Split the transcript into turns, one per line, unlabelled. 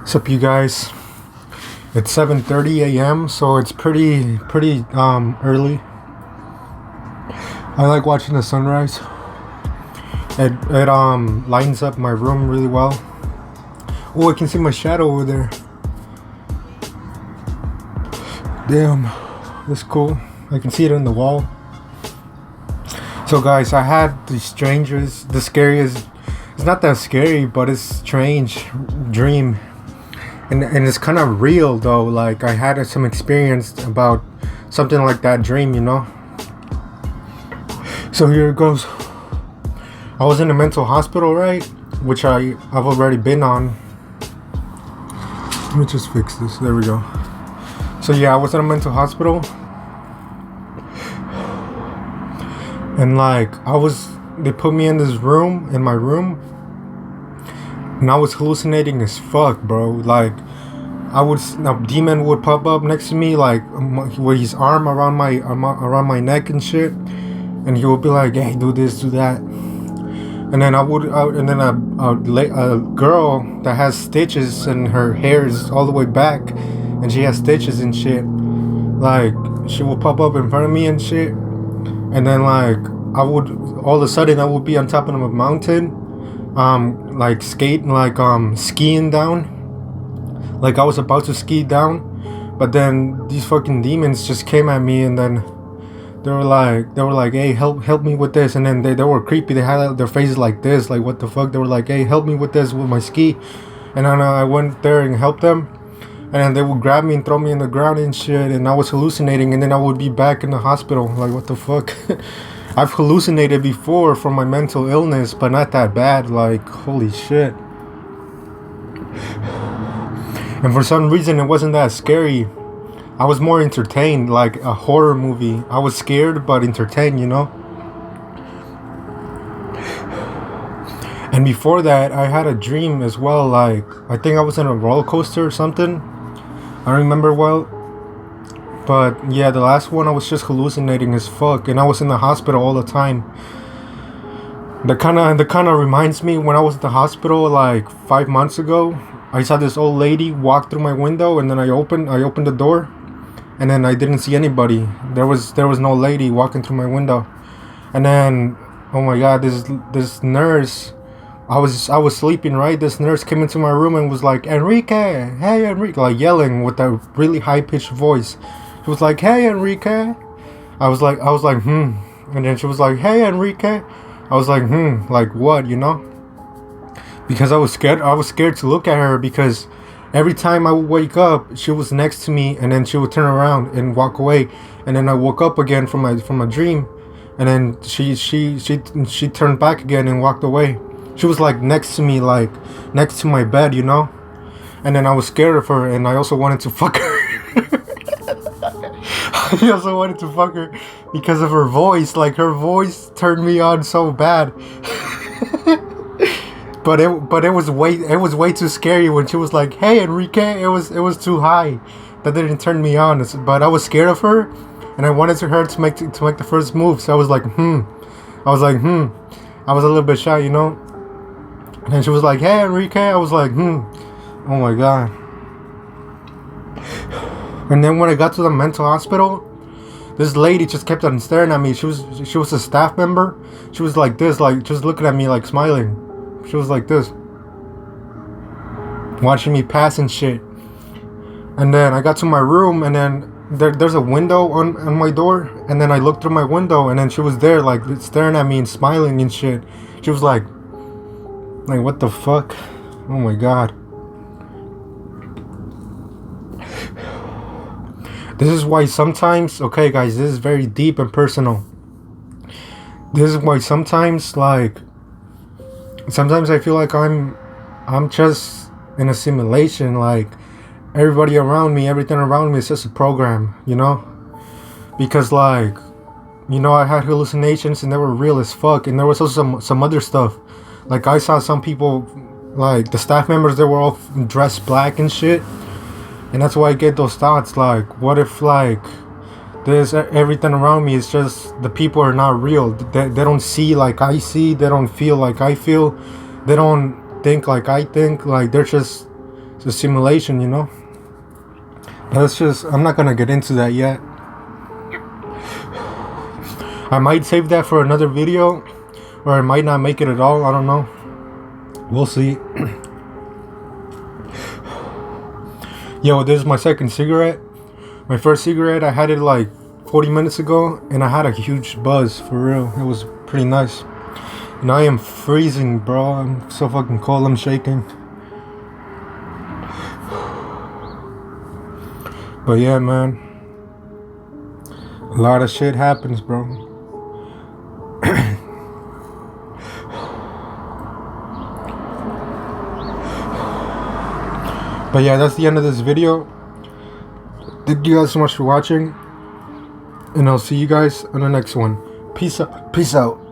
What's up, you guys? It's 7:30 a.m., so it's pretty early. I like watching the sunrise. It lines up my room really well. Oh, I can see my shadow over there. Damn, that's cool. I can see it on the wall. So guys, I had the scariest. It's not that scary, but it's strange dream. And it's kind of real though. Like I had some experience about something like that dream, you know. So here it goes. I was in a mental hospital, right? Which I've already been on. Let me just fix this. There we go. So yeah, I was in a mental hospital. And like they put me in this room, in my room. And I was hallucinating as fuck, bro. Like, a demon would pop up next to me, like with his arm around my neck and shit, and he would be like, "Hey, do this, do that." And then and then a girl that has stitches and her hair is all the way back, and she has stitches and shit. Like, she would pop up in front of me and shit, and then like all of a sudden I would be on top of a mountain. Like skiing down, like I was about to ski down, but then these fucking demons just came at me, and then they were like, "Hey, help me with this," and then they were creepy. They had their faces like this, like what the fuck. They were like, "Hey, help me with this with my ski," and then I went there and helped them, and then they would grab me and throw me in the ground and shit, and I was hallucinating, and then I would be back in the hospital. Like, what the fuck? I've hallucinated before from my mental illness, but not that bad. Like, holy shit. And for some reason, it wasn't that scary. I was more entertained, like a horror movie. I was scared, but entertained, you know? And before that, I had a dream as well. Like, I think I was in a roller coaster or something. I don't remember well. But yeah, the last one I was just hallucinating as fuck, and I was in the hospital all the time. That kind of reminds me when I was at the hospital like 5 months ago. I saw this old lady walk through my window, and then I opened the door, and then I didn't see anybody. There was no lady walking through my window, and then oh my god, this nurse. I was sleeping, right? This nurse came into my room and was like, "Enrique, hey Enrique," like yelling with a really high pitched voice. She was like, "Hey Enrique." I was like, "Hmm." And then she was like, "Hey Enrique." I was like, "Hmm, like what, you know?" Because I was scared to look at her, because every time I would wake up, she was next to me, and then she would turn around and walk away, and then I woke up again from a dream, and then she turned back again and walked away. She was like next to me, like next to my bed, you know? And then I was scared of her, and I also wanted to fuck her. I also wanted to fuck her because of her voice. Like, her voice turned me on so bad. but it was way too scary when she was like, "Hey Enrique." It was too high. That didn't turn me on. But I was scared of her, and I wanted her to make the first move. So I was like, I was like, I was a little bit shy, you know. And then she was like, "Hey Enrique." I was like, Oh my god. And then when I got to the mental hospital, this lady just kept on staring at me. She was a staff member. She was like this, like just looking at me, like smiling. She was like this, watching me pass and shit. And then I got to my room, and then there's a window on my door, and then I looked through my window, and then she was there, like staring at me and smiling and shit. She was like what the fuck? Oh my god. This is why sometimes, okay guys, this is very deep and personal. This is why sometimes I feel like I'm just in a simulation. Like, everything around me is just a program, you know? Because like, you know, I had hallucinations, and they were real as fuck, and there was also some other stuff. Like, I saw some people, like the staff members, they were all dressed black and shit. And that's why I get those thoughts, like, what if, like, there's everything around me is just, the people are not real. They don't see like I see. They don't feel like I feel. They don't think like I think. Like, they're just It's a simulation, you know. But it's just, I'm not gonna get into that yet. I might save that for another video, or I might not make it at all. I don't know. We'll see. Yo, this is my second cigarette. My first cigarette, I had it like 40 minutes ago, and I had a huge buzz, for real. It was pretty nice. And I am freezing, bro. I'm so fucking cold, I'm shaking. But yeah, man. A lot of shit happens, bro. But yeah, that's the end of this video. Thank you guys so much for watching. And I'll see you guys on the next one. Peace out. Peace out.